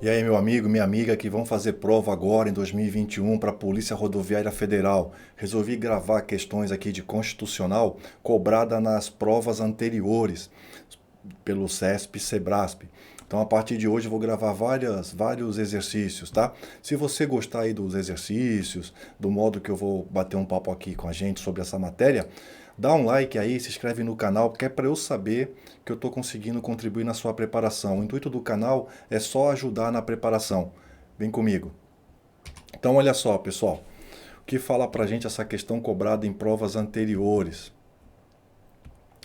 E aí, meu amigo, minha amiga, que vão fazer prova agora em 2021 para a Polícia Rodoviária Federal. Resolvi gravar questões aqui de constitucional cobrada nas provas anteriores pelo CESP e Sebrasp. Então, a partir de hoje, eu vou gravar vários exercícios, tá? Se você gostar aí dos exercícios, do modo que eu vou bater um papo aqui com a gente sobre essa matéria, dá um like aí, se inscreve no canal, porque é para eu saber que eu estou conseguindo contribuir na sua preparação. O intuito do canal é só ajudar na preparação. Vem comigo. Então, olha só, pessoal. O que fala pra gente essa questão cobrada em provas anteriores?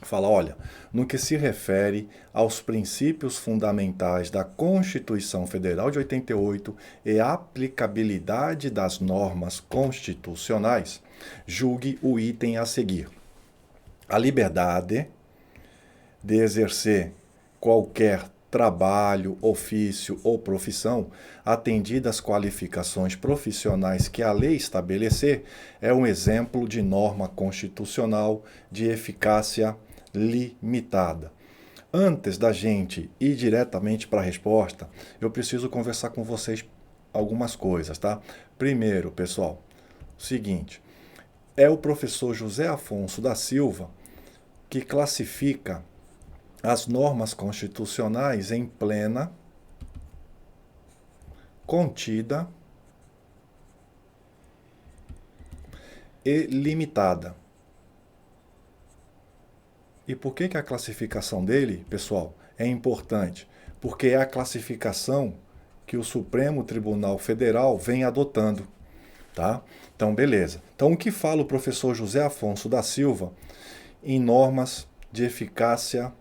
Fala, olha, no que se refere aos princípios fundamentais da Constituição Federal de 88 e a aplicabilidade das normas constitucionais, julgue o item a seguir. A liberdade de exercer qualquer trabalho, ofício ou profissão, atendidas as qualificações profissionais que a lei estabelecer, é um exemplo de norma constitucional de eficácia limitada. Antes da gente ir diretamente para a resposta, eu preciso conversar com vocês algumas coisas, tá? Primeiro, pessoal, seguinte, é o professor José Afonso da Silva que classifica as normas constitucionais em plena, contida e limitada. E por que a classificação dele, pessoal, é importante? Porque é a classificação que o Supremo Tribunal Federal vem adotando, tá? Então, beleza. Então, o que fala o professor José Afonso da Silva em normas de eficácia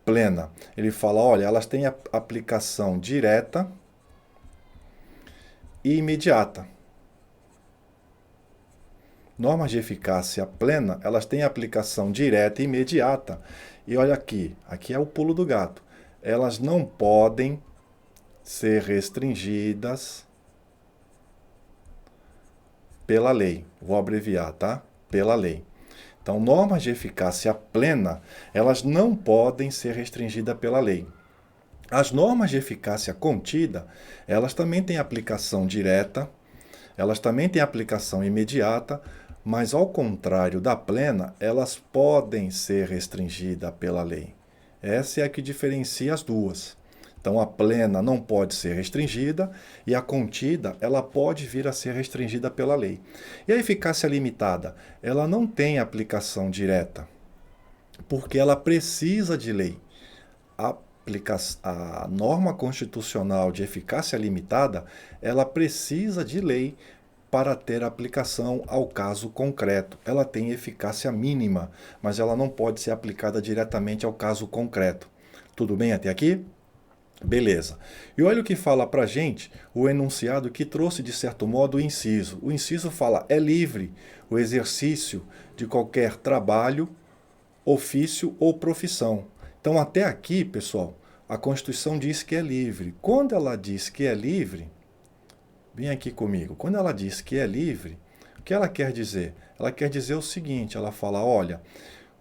plena? Ele fala, olha, elas têm aplicação direta e imediata. Normas de eficácia plena, elas têm aplicação direta e imediata. E olha aqui é o pulo do gato. Elas não podem ser restringidas pela lei. Vou abreviar, tá? Pela lei. Então, normas de eficácia plena, elas não podem ser restringidas pela lei. As normas de eficácia contida, elas também têm aplicação direta, elas também têm aplicação imediata, mas ao contrário da plena, elas podem ser restringidas pela lei. Essa é a que diferencia as duas. Então, a plena não pode ser restringida e a contida, ela pode vir a ser restringida pela lei. E a eficácia limitada? Ela não tem aplicação direta, porque ela precisa de lei. A norma constitucional de eficácia limitada, ela precisa de lei para ter aplicação ao caso concreto. Ela tem eficácia mínima, mas ela não pode ser aplicada diretamente ao caso concreto. Tudo bem até aqui? Beleza. E olha o que fala pra gente o enunciado que trouxe, de certo modo, o inciso. O inciso fala, é livre o exercício de qualquer trabalho, ofício ou profissão. Então, até aqui, pessoal, a Constituição diz que é livre. Quando ela diz que é livre, vem aqui comigo, quando ela diz que é livre, o que ela quer dizer? Ela quer dizer o seguinte, ela fala, olha,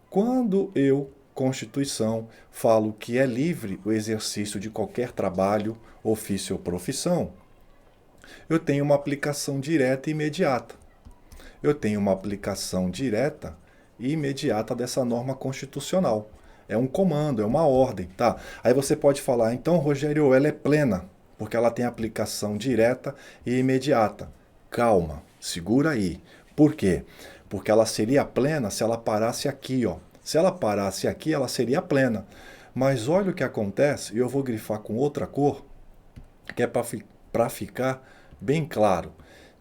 quando eu, Constituição, falo que é livre o exercício de qualquer trabalho, ofício ou profissão, eu tenho uma aplicação direta e imediata. Eu tenho uma aplicação direta e imediata dessa norma constitucional. É um comando, é uma ordem, tá? Aí você pode falar, então, Rogério, ela é plena, porque ela tem aplicação direta e imediata. Calma, segura aí. Por quê? Porque ela seria plena se ela parasse aqui, ó. Se ela parasse aqui, ela seria plena. Mas olha o que acontece, e eu vou grifar com outra cor, que é para ficar bem claro.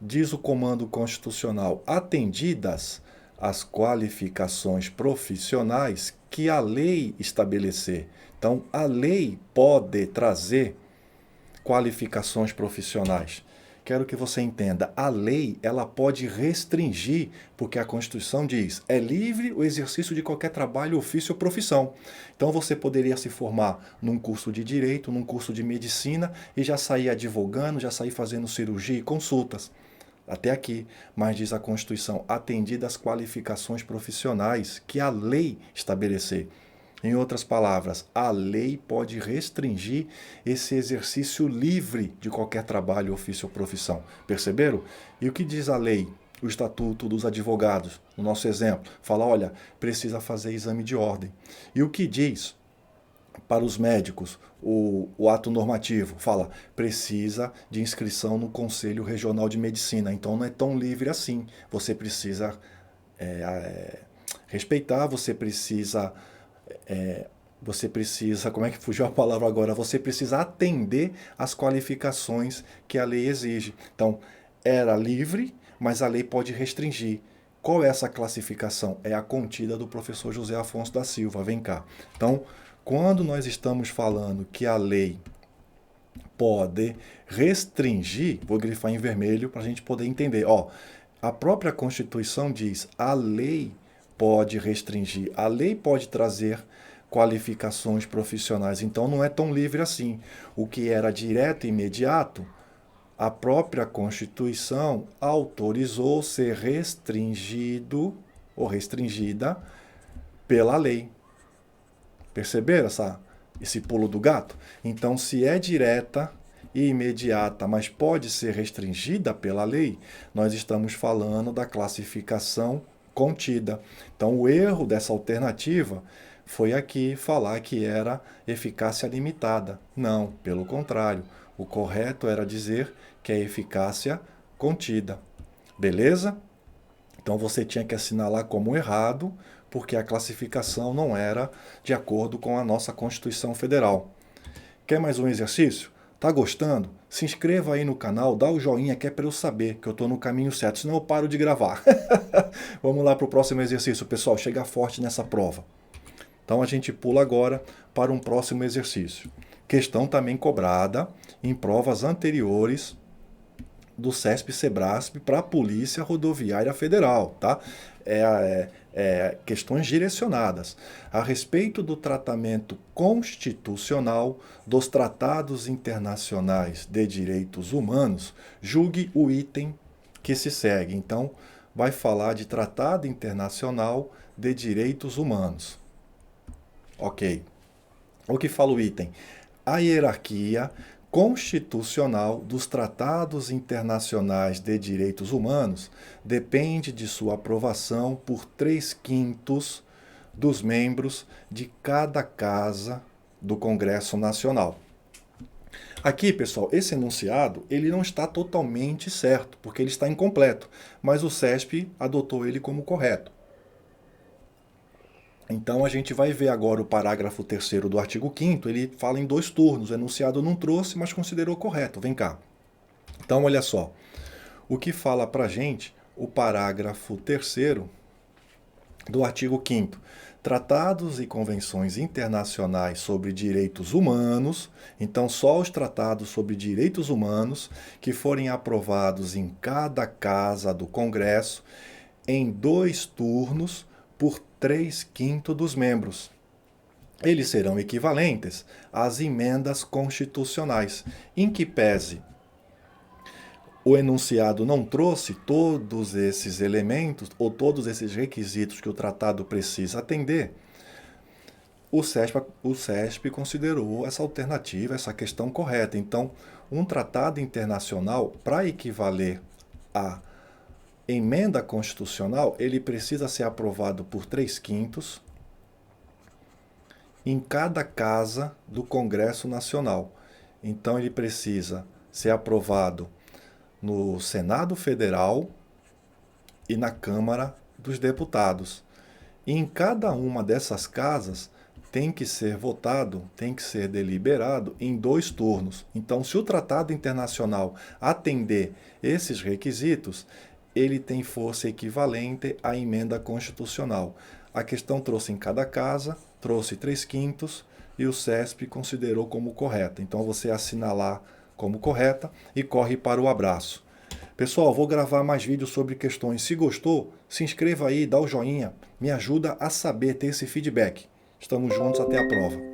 Diz o comando constitucional, atendidas as qualificações profissionais que a lei estabelecer. Então, a lei pode trazer qualificações profissionais. Quero que você entenda, a lei ela pode restringir, porque a Constituição diz, é livre o exercício de qualquer trabalho, ofício ou profissão. Então você poderia se formar num curso de direito, num curso de medicina e já sair advogando, já sair fazendo cirurgia e consultas. Até aqui, mas diz a Constituição, atendidas as qualificações profissionais que a lei estabelecer. Em outras palavras, a lei pode restringir esse exercício livre de qualquer trabalho, ofício ou profissão. Perceberam? E o que diz a lei? O Estatuto dos Advogados, no nosso exemplo, fala, olha, precisa fazer exame de ordem. E o que diz para os médicos o ato normativo? Fala, precisa de inscrição no Conselho Regional de Medicina. Então não é tão livre assim. Você precisa respeitar, você precisa, como é que fugiu a palavra agora? Você precisa atender às qualificações que a lei exige. Então, era livre, mas a lei pode restringir. Qual é essa classificação? É a contida do professor José Afonso da Silva. Vem cá. Então, quando nós estamos falando que a lei pode restringir, vou grifar em vermelho para a gente poder entender. Ó, a própria Constituição diz, a lei pode restringir, a lei pode trazer qualificações profissionais, então não é tão livre assim. O que era direto e imediato, a própria Constituição autorizou ser restringido ou restringida pela lei. Perceberam esse pulo do gato? Então, se é direta e imediata, mas pode ser restringida pela lei, nós estamos falando da classificação contida. Então, o erro dessa alternativa foi aqui falar que era eficácia limitada. Não, pelo contrário. O correto era dizer que é eficácia contida. Beleza? Então, você tinha que assinalar como errado, porque a classificação não era de acordo com a nossa Constituição Federal. Quer mais um exercício? Tá gostando? Se inscreva aí no canal, dá o joinha que é para eu saber que eu estou no caminho certo, senão eu paro de gravar. Vamos lá para o próximo exercício, pessoal. Chega forte nessa prova. Então a gente pula agora para um próximo exercício. Questão também cobrada em provas anteriores do CESP-CEBRASP para a Polícia Rodoviária Federal, tá? Questões direcionadas a respeito do tratamento constitucional dos tratados internacionais de direitos humanos, julgue o item que se segue. Então, vai falar de Tratado Internacional de Direitos Humanos. Ok. O que fala o item? A hierarquia constitucional dos tratados internacionais de direitos humanos depende de sua aprovação por 3/5 dos membros de cada casa do Congresso Nacional. Aqui, pessoal, esse enunciado ele não está totalmente certo, porque ele está incompleto, mas o CESP adotou ele como correto. Então, a gente vai ver agora o parágrafo 3º do artigo 5º, ele fala em 2 turnos, o enunciado não trouxe, mas considerou correto. Vem cá. Então, olha só, o que fala para a gente o parágrafo 3º do artigo 5º. Tratados e convenções internacionais sobre direitos humanos, então só os tratados sobre direitos humanos que forem aprovados em cada casa do Congresso, em 2 turnos, por 3/5 dos membros. Eles serão equivalentes às emendas constitucionais, em que pese o enunciado não trouxe todos esses elementos ou todos esses requisitos que o tratado precisa atender, o CESP considerou essa alternativa, essa questão correta. Então, um tratado internacional, para equivaler a emenda constitucional, ele precisa ser aprovado por 3/5 em cada casa do Congresso Nacional. Então, ele precisa ser aprovado no Senado Federal e na Câmara dos Deputados. E em cada uma dessas casas tem que ser votado, tem que ser deliberado em 2 turnos. Então, se o tratado internacional atender esses requisitos, ele tem força equivalente à emenda constitucional. A questão trouxe em cada casa, trouxe 3/5 e o CESP considerou como correta. Então você assinalar como correta e corre para o abraço. Pessoal, vou gravar mais vídeos sobre questões. Se gostou, se inscreva aí, dá o joinha, me ajuda a saber, ter esse feedback. Estamos juntos, até a prova.